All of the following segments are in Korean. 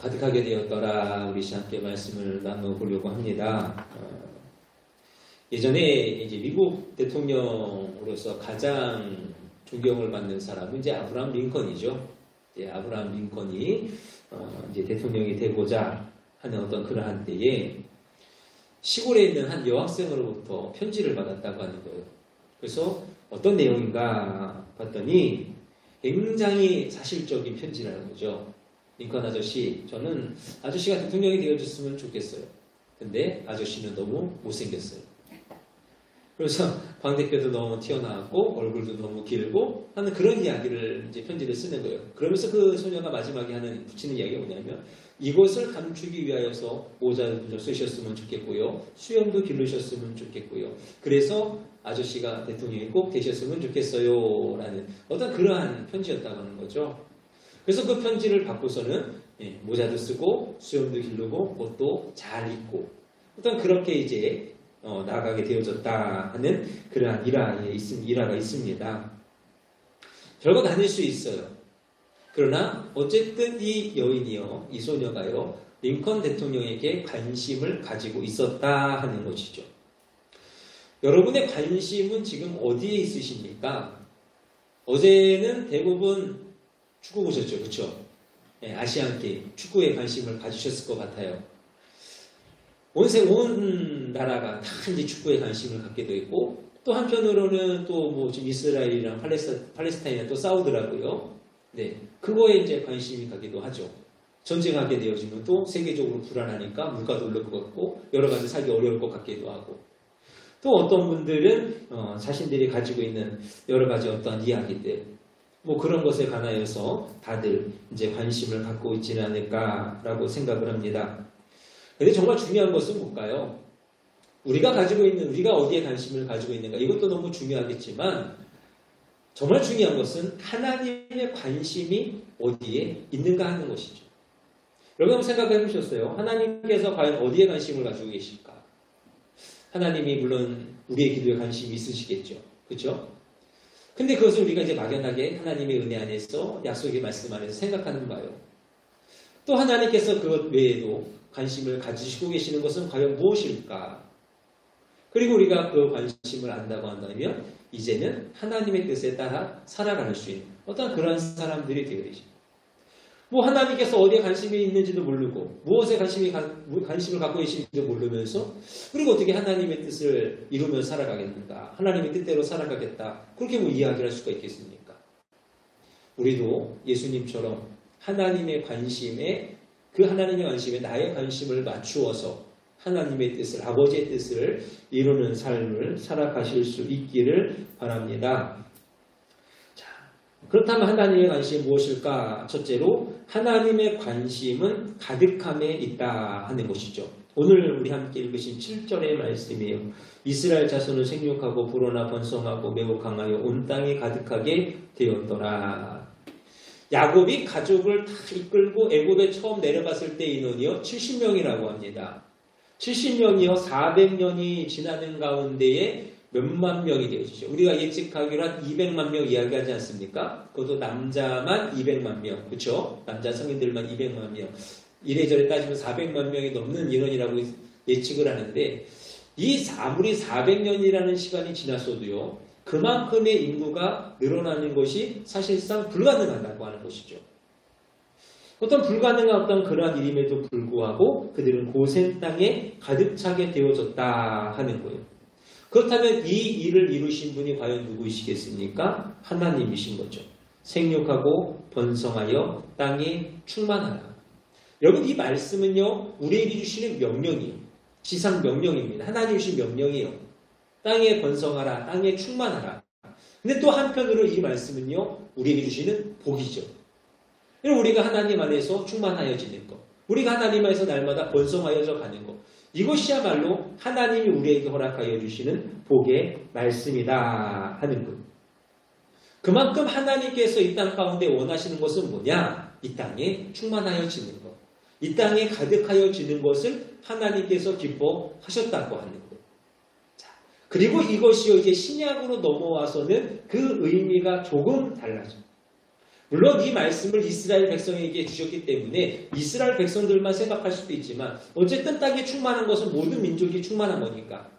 가득하게 되었더라. 우리 함께 말씀을 나눠보려고 합니다. 예전에 이제 미국 대통령으로서 가장 존경을 받는 사람은 이제 아브라함 링컨이죠. 아브라함 링컨이 이제 대통령이 되고자 하는 어떤 그러한 때에 시골에 있는 한 여학생으로부터 편지를 받았다고 하는 거예요. 그래서 어떤 내용인가 봤더니 굉장히 사실적인 편지라는 거죠. 링컨 아저씨, 저는 아저씨가 대통령이 되어줬으면 좋겠어요. 근데 아저씨는 너무 못생겼어요. 그래서 방 대표도 너무 튀어나왔고 얼굴도 너무 길고 하는 그런 이야기를 이제 편지를 쓰는 거예요. 그러면서 그 소녀가 마지막에 붙이는 이야기가 뭐냐면 이것을 감추기 위하여서 모자도 쓰셨으면 좋겠고요. 수염도 기르셨으면 좋겠고요. 그래서 아저씨가 대통령이 꼭 되셨으면 좋겠어요. 라는 어떤 그러한 편지였다고 하는 거죠. 그래서 그 편지를 받고서는 모자도 쓰고 수염도 기르고 옷도 잘 입고 어떤 그렇게 이제 나가게 되어졌다 하는 그러한 일화가 있습니다. 별거 다닐 수 있어요. 그러나 어쨌든 이 여인이요, 이 소녀가요, 링컨 대통령에게 관심을 가지고 있었다 하는 것이죠. 여러분의 관심은 지금 어디에 있으십니까? 어제는 대부분 축구 보셨죠, 그렇죠? 아시안 게임 축구에 관심을 가지셨을 것 같아요. 온 나라가 다 이제 축구에 관심을 갖게 되어 있고, 또 한편으로는 또 뭐 지금 이스라엘이랑 팔레스타인이랑 또 싸우더라고요. 그거에 이제 관심이 가기도 하죠. 전쟁하게 되어지면 또 세계적으로 불안하니까 물가도 오를 것 같고, 여러 가지 살기 어려울 것 같기도 하고, 또 어떤 분들은 자신들이 가지고 있는 여러 가지 어떤 이야기들, 뭐 그런 것에 관하여서 다들 이제 관심을 갖고 있지는 않을까라고 생각을 합니다. 근데 정말 중요한 것은 뭘까요? 우리가 어디에 관심을 가지고 있는가? 이것도 너무 중요하겠지만, 정말 중요한 것은 하나님의 관심이 어디에 있는가 하는 것이죠. 여러분 한번 생각해 보셨어요? 하나님께서 과연 어디에 관심을 가지고 계실까? 하나님이 물론 우리의 기도에 관심이 있으시겠죠. 그렇죠? 근데 그것을 우리가 이제 막연하게 하나님의 은혜 안에서 약속의 말씀 안에서 생각하는 바예요. 또 하나님께서 그것 외에도 관심을 가지시고 계시는 것은 과연 무엇일까? 그리고 우리가 그 관심을 안다고 한다면 이제는 하나님의 뜻에 따라 살아갈 수 있는 어떤 그런 사람들이 되어야죠. 뭐 하나님께서 어디에 관심이 있는지도 모르고 무엇에 관심을 갖고 계신지도 모르면서 그리고 어떻게 하나님의 뜻을 이루며 살아가겠는가? 하나님의 뜻대로 살아가겠다. 그렇게 뭐 이야기를 할 수가 있겠습니까? 우리도 예수님처럼 하나님의 관심에 나의 관심을 맞추어서 하나님의 뜻을, 아버지의 뜻을 이루는 삶을 살아가실 수 있기를 바랍니다. 자, 그렇다면 하나님의 관심이 무엇일까? 첫째로 하나님의 관심은 가득함에 있다 하는 것이죠. 오늘 우리 함께 읽으신 7절의 말씀이에요. 이스라엘 자손은 생육하고 불어나 번성하고 매우 강하여 온 땅이 가득하게 되었더라. 야곱이 가족을 다 이끌고 애굽에 처음 내려갔을 때 인원이요 70명이라고 합니다. 70명이요 400년이 지나는 가운데에 몇만 명이 되어지죠. 우리가 예측하기로 한 200만 명 이야기하지 않습니까? 그것도 남자만 200만 명, 그렇죠? 남자 성인들만 200만 명. 이래저래 따지면 400만 명이 넘는 인원이라고 예측을 하는데 아무리 400년이라는 시간이 지났어도요. 그만큼의 인구가 늘어나는 것이 사실상 불가능하다고 하는 것이죠. 어떤 불가능한 어떤 그러한 일임에도 불구하고 그들은 고센 땅에 가득 차게 되어졌다 하는 거예요. 그렇다면 이 일을 이루신 분이 과연 누구이시겠습니까? 하나님이신 거죠. 생육하고 번성하여 땅에 충만하라. 여러분 이 말씀은요. 우리에게 주시는 명령이에요. 지상 명령입니다. 하나님 주신 명령이에요. 땅에 번성하라. 땅에 충만하라. 근데 또 한편으로 이 말씀은요. 우리에게 주시는 복이죠. 우리가 하나님 안에서 충만하여지는 것. 우리가 하나님 안에서 날마다 번성하여져 가는 것. 이것이야말로 하나님이 우리에게 허락하여 주시는 복의 말씀이다 하는 것. 그만큼 하나님께서 이 땅 가운데 원하시는 것은 뭐냐? 이 땅에 충만하여지는 것. 이 땅에 가득하여지는 것을 하나님께서 기뻐하셨다고 하는 것. 그리고 이것이 이제 신약으로 넘어와서는 그 의미가 조금 달라져요. 물론 이 말씀을 이스라엘 백성에게 주셨기 때문에 이스라엘 백성들만 생각할 수도 있지만 어쨌든 땅에 충만한 것은 모든 민족이 충만한 거니까.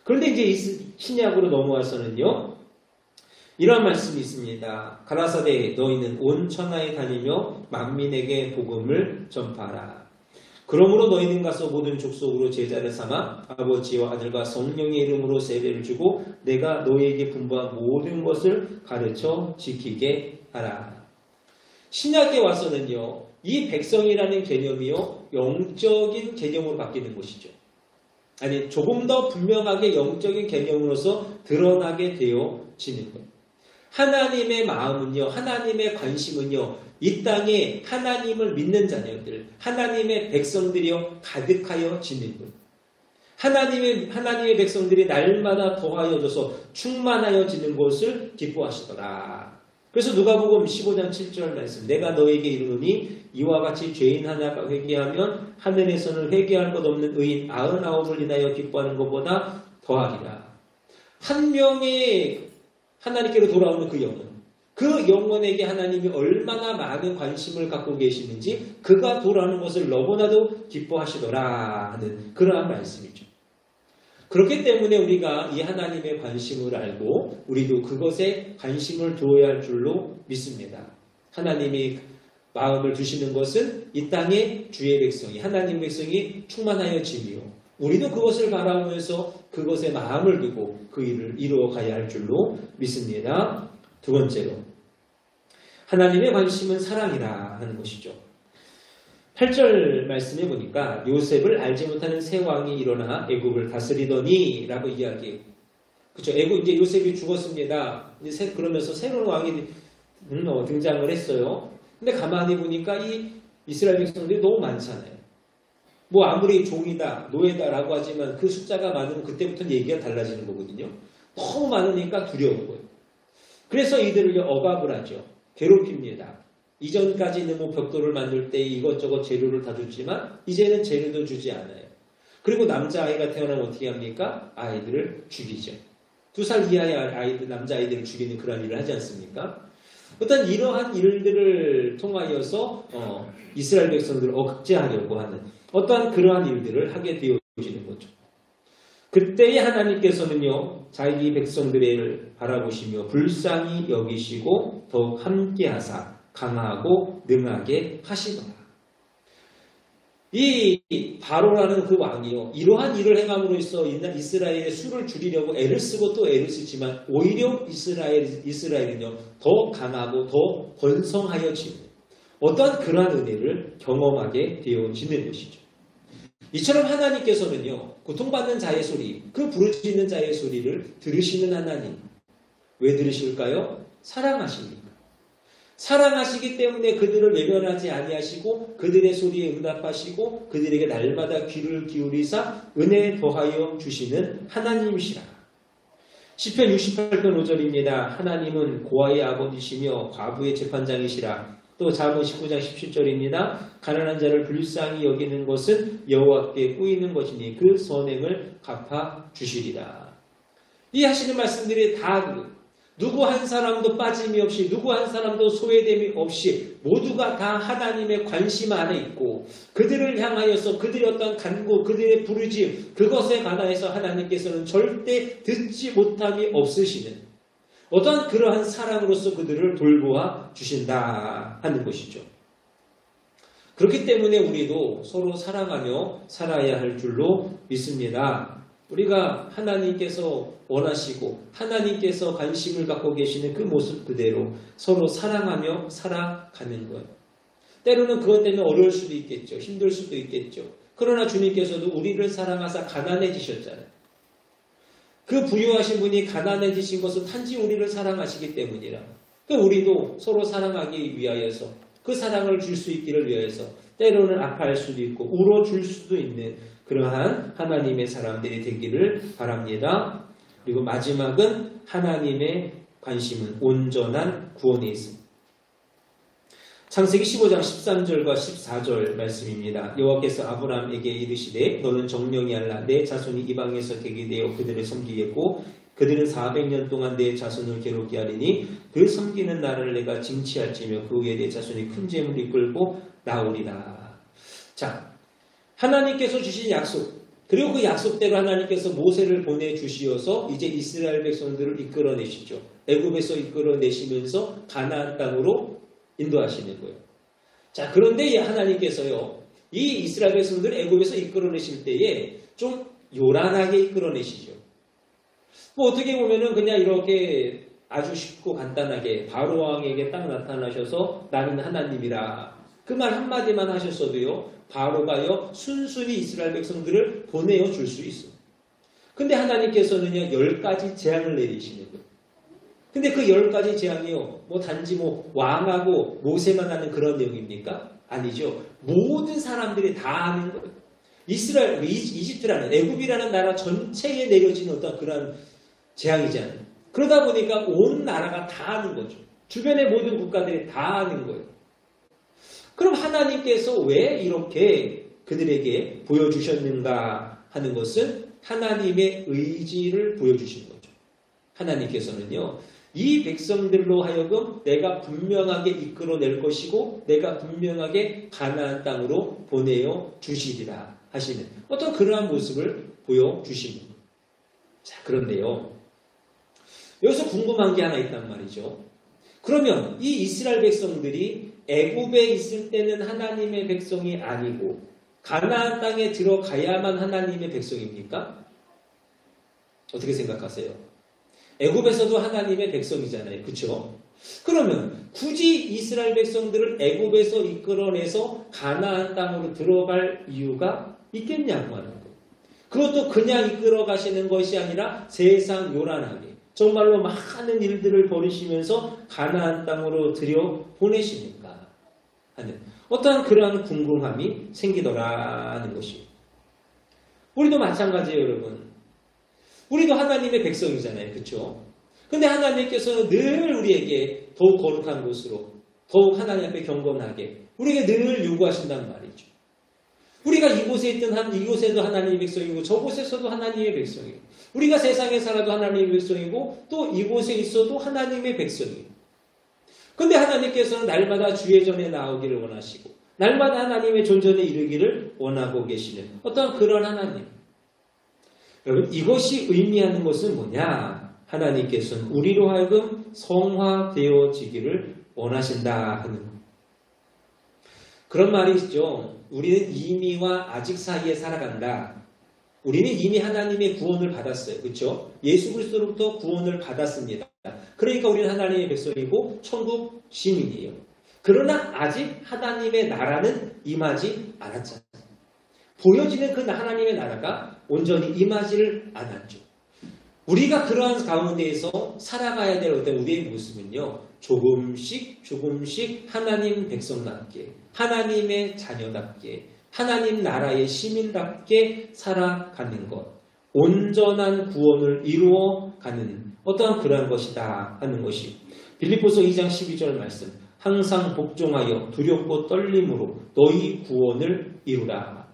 그런데 이제 신약으로 넘어와서는요. 이런 말씀이 있습니다. 가라사대 너희는 온 천하에 다니며 만민에게 복음을 전파하라. 그러므로 너희는 가서 모든 족속으로 제자를 삼아 아버지와 아들과 성령의 이름으로 세례를 주고 내가 너희에게 분부한 모든 것을 가르쳐 지키게 하라. 신약에 와서는요. 이 백성이라는 개념이요. 영적인 개념으로 바뀌는 것이죠. 아니 조금 더 분명하게 영적인 개념으로서 드러나게 되어지는 거예요. 하나님의 마음은요. 하나님의 관심은요. 이 땅에 하나님을 믿는 자녀들, 하나님의 백성들이요. 가득하여 지는 것. 하나님의 백성들이 날마다 더하여져서 충만하여 지는 것을 기뻐하시더라. 그래서 누가복음 15장 7절 말씀 내가 너에게 이르노니 이와 같이 죄인 하나가 회개하면 하늘에서는 회개할 것 없는 의인 99을 인하여 기뻐하는 것보다 더하리라. 한 명의 하나님께로 돌아오는 그 영혼에게 하나님이 얼마나 많은 관심을 갖고 계시는지 그가 돌아오는 것을 너무나도 기뻐하시더라 하는 그러한 말씀이죠. 그렇기 때문에 우리가 이 하나님의 관심을 알고 우리도 그것에 관심을 두어야 할 줄로 믿습니다. 하나님이 마음을 두시는 것은 이 땅의 주의 백성이 하나님 백성이 충만하여지며 우리도 그것을 바라보면서 그것에 마음을 두고 그 일을 이루어가야 할 줄로 믿습니다. 두 번째로 하나님의 관심은 사랑이라 하는 것이죠. 8절 말씀해 보니까 요셉을 알지 못하는 새 왕이 일어나 애굽을 다스리더니 라고 이야기해요. 그렇죠. 애굽 이제 요셉이 죽었습니다. 이제 그러면서 새로운 왕이 등장을 했어요. 근데 가만히 보니까 이 이스라엘 백성들이 너무 많잖아요. 뭐 아무리 종이다, 노예다라고 하지만 그 숫자가 많으면 그때부터 얘기가 달라지는 거거든요. 너무 많으니까 두려운 거예요. 그래서 이들을 억압을 하죠. 괴롭힙니다. 이전까지는 뭐 벽돌을 만들 때 이것저것 재료를 다 줬지만 이제는 재료도 주지 않아요. 그리고 남자아이가 태어나면 어떻게 합니까? 아이들을 죽이죠. 2살 이하의 남자아이들을 죽이는 그런 일을 하지 않습니까? 어떤 이러한 일들을 통하여서 이스라엘 백성들을 억제하려고 하는 어떠한 그러한 일들을 하게 되어지는 거죠. 그때의 하나님께서는요. 자기 백성들을 바라보시며 불쌍히 여기시고 더욱 함께하사 강하고 능하게 하시더라. 이 바로라는 그 왕이요. 이러한 일을 행함으로써 이스라엘의 수를 줄이려고 애를 쓰고 또 애를 쓰지만 오히려 이스라엘은요. 더 강하고 더 번성하여지는 어떠한 그러한 은혜를 경험하게 되어지는 것이죠. 이처럼 하나님께서는요. 고통받는 자의 소리, 그 부르짖는 자의 소리를 들으시는 하나님. 왜 들으실까요? 사랑하십니까? 사랑하시기 때문에 그들을 외면하지 아니하시고 그들의 소리에 응답하시고 그들에게 날마다 귀를 기울이사 은혜 더하여 주시는 하나님이시라. 시편 68편 5절입니다. 하나님은 고아의 아버지시며 과부의 재판장이시라. 또 잠언 19장 17절입니다. 가난한 자를 불쌍히 여기는 것은 여호와께 꾸이는 것이니 그 선행을 갚아 주시리라. 이 하시는 말씀들이 다 누구 한 사람도 빠짐이 없이 누구 한 사람도 소외됨이 없이 모두가 다 하나님의 관심 안에 있고 그들을 향하여서 그들의 어떤 간구, 그들의 부르짐 그것에 관하여서 하나님께서는 절대 듣지 못함이 없으시는 어떠한 그러한 사랑으로서 그들을 돌보아 주신다 하는 것이죠. 그렇기 때문에 우리도 서로 사랑하며 살아야 할 줄로 믿습니다. 우리가 하나님께서 원하시고 하나님께서 관심을 갖고 계시는 그 모습 그대로 서로 사랑하며 살아가는 것. 때로는 그것 때문에 어려울 수도 있겠죠. 힘들 수도 있겠죠. 그러나 주님께서도 우리를 사랑하사 가난해지셨잖아요. 그 부유하신 분이 가난해지신 것은 단지 우리를 사랑하시기 때문이라. 우리도 서로 사랑하기 위하여서 그 사랑을 줄 수 있기를 위하여서 때로는 아파할 수도 있고 울어줄 수도 있는 그러한 하나님의 사람들이 되기를 바랍니다. 그리고 마지막은 하나님의 관심은 온전한 구원에 있습니다. 창세기 15장 13절과 14절 말씀입니다. 여호와께서 아브라함에게 이르시되 너는 정령히 알라 내 자손이 이방에서 되게 되어 그들을 섬기겠고 그들은 400년 동안 내 자손을 괴롭게 하리니 그 섬기는 나라를 내가 징치할지며 그 후에 내 자손이 큰 재물을 이끌고 나오리라. 자, 하나님께서 주신 약속, 그리고 그 약속대로 하나님께서 모세를 보내주시어서 이제 이스라엘 백성들을 이끌어내시죠. 애굽에서 이끌어내시면서 가나안 땅으로 인도하시는 거예요. 자, 그런데 하나님께서요, 이 이스라엘 백성들을 애굽에서 이끌어내실 때에 좀 요란하게 이끌어내시죠. 뭐 어떻게 보면은 그냥 이렇게 아주 쉽고 간단하게 바로 왕에게 딱 나타나셔서 나는 하나님이라 그 말 한마디만 하셨어도요, 바로가요 순순히 이스라엘 백성들을 보내어 줄 수 있어요. 근데 하나님께서는요 10가지 재앙을 내리시는 거예요. 근데 그 10가지 재앙이요 뭐 단지 뭐 왕하고 모세만 하는 그런 내용입니까? 아니죠. 모든 사람들이 다 하는 거예요. 이스라엘, 이집트라는 애굽이라는 나라 전체에 내려지는 어떤 그런 재앙이잖아요. 그러다 보니까 온 나라가 다 하는 거죠. 주변의 모든 국가들이 다 하는 거예요. 그럼 하나님께서 왜 이렇게 그들에게 보여주셨는가 하는 것은 하나님의 의지를 보여주신 거죠. 하나님께서는요, 이 백성들로 하여금 내가 분명하게 이끌어낼 것이고 내가 분명하게 가나안 땅으로 보내어 주시리라 하시는 어떤 그러한 모습을 보여주신 거예요. 자, 그런데요, 여기서 궁금한 게 하나 있단 말이죠. 그러면 이 이스라엘 백성들이 애굽에 있을 때는 하나님의 백성이 아니고 가나안 땅에 들어가야만 하나님의 백성입니까? 어떻게 생각하세요? 애굽에서도 하나님의 백성이잖아요. 그렇죠? 그러면 굳이 이스라엘 백성들을 애굽에서 이끌어내서 가나안 땅으로 들어갈 이유가 있겠냐고 하는 거예요. 그것도 그냥 이끌어 가시는 것이 아니라 세상 요란하게 정말로 많은 일들을 벌이시면서 가나안 땅으로 들여보내시니까 하는 어떠한 그러한 궁금함이 생기더라는 것이에요. 우리도 마찬가지예요, 여러분. 우리도 하나님의 백성이잖아요. 그렇죠? 근데 하나님께서는 늘 우리에게 더욱 거룩한 곳으로 더욱 하나님 앞에 경건하게 우리에게 늘 요구하신단 말이죠. 우리가 이곳에 있든 이곳에도 하나님의 백성이고 저곳에서도 하나님의 백성이고 우리가 세상에 살아도 하나님의 백성이고 또 이곳에 있어도 하나님의 백성이에요. 근데 하나님께서는 날마다 주의 전에 나오기를 원하시고 날마다 하나님의 존전에 이르기를 원하고 계시는 어떤 그런 하나님. 여러분, 이것이 의미하는 것은 뭐냐? 하나님께서는 우리로 하여금 성화되어지기를 원하신다 하는 그런 말이 있죠. 우리는 이미와 아직 사이에 살아간다. 우리는 이미 하나님의 구원을 받았어요. 그렇죠? 예수 그리스도로부터 구원을 받았습니다. 그러니까 우리는 하나님의 백성이고 천국 시민이에요. 그러나 아직 하나님의 나라는 임하지 않았잖아요. 보여지는 그 하나님의 나라가 온전히 임하지를 않았죠. 우리가 그러한 가운데에서 살아가야 될 어떤 우리의 모습은요. 조금씩 하나님 백성답게 하나님의 자녀답게 하나님 나라의 시민답게 살아가는 것. 온전한 구원을 이루어가는 어떠한 그러한 것이다 하는 것이 빌립보서 2장 12절 말씀. 항상 복종하여 두렵고 떨림으로 너희 구원을 이루라.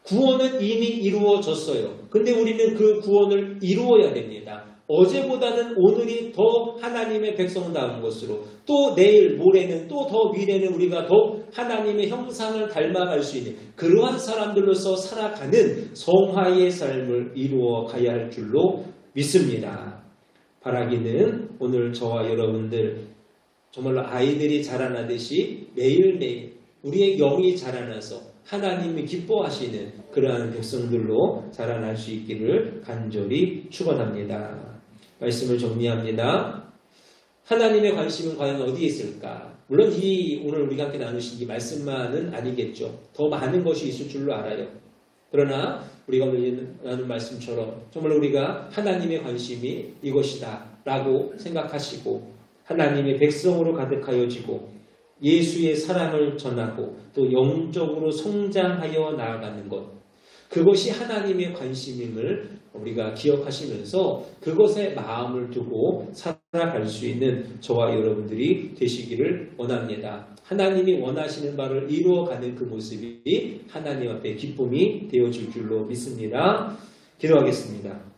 구원은 이미 이루어졌어요. 근데 우리는 그 구원을 이루어야 됩니다. 어제보다는 오늘이 더 하나님의 백성다운 것으로 또 내일 모레는 또 더 미래는 우리가 더 하나님의 형상을 닮아갈 수 있는 그러한 사람들로서 살아가는 성화의 삶을 이루어 가야 할 줄로 믿습니다. 바라기는 오늘 저와 여러분들 정말로 아이들이 자라나듯이 매일매일 우리의 영이 자라나서 하나님이 기뻐하시는 그러한 백성들로 자라날 수 있기를 간절히 축원합니다. 말씀을 정리합니다. 하나님의 관심은 과연 어디에 있을까? 물론 오늘 우리가 함께 나누신 이 말씀만은 아니겠죠. 더 많은 것이 있을 줄로 알아요. 그러나 우리가 오늘 나눈 말씀처럼 정말 우리가 하나님의 관심이 이것이다 라고 생각하시고 하나님의 백성으로 가득하여지고 예수의 사랑을 전하고 또 영적으로 성장하여 나아가는 것. 그것이 하나님의 관심임을 우리가 기억하시면서 그것에 마음을 두고 살아갈 수 있는 저와 여러분들이 되시기를 원합니다. 하나님이 원하시는 바를 이루어가는 그 모습이 하나님 앞에 기쁨이 되어질 줄로 믿습니다. 기도하겠습니다.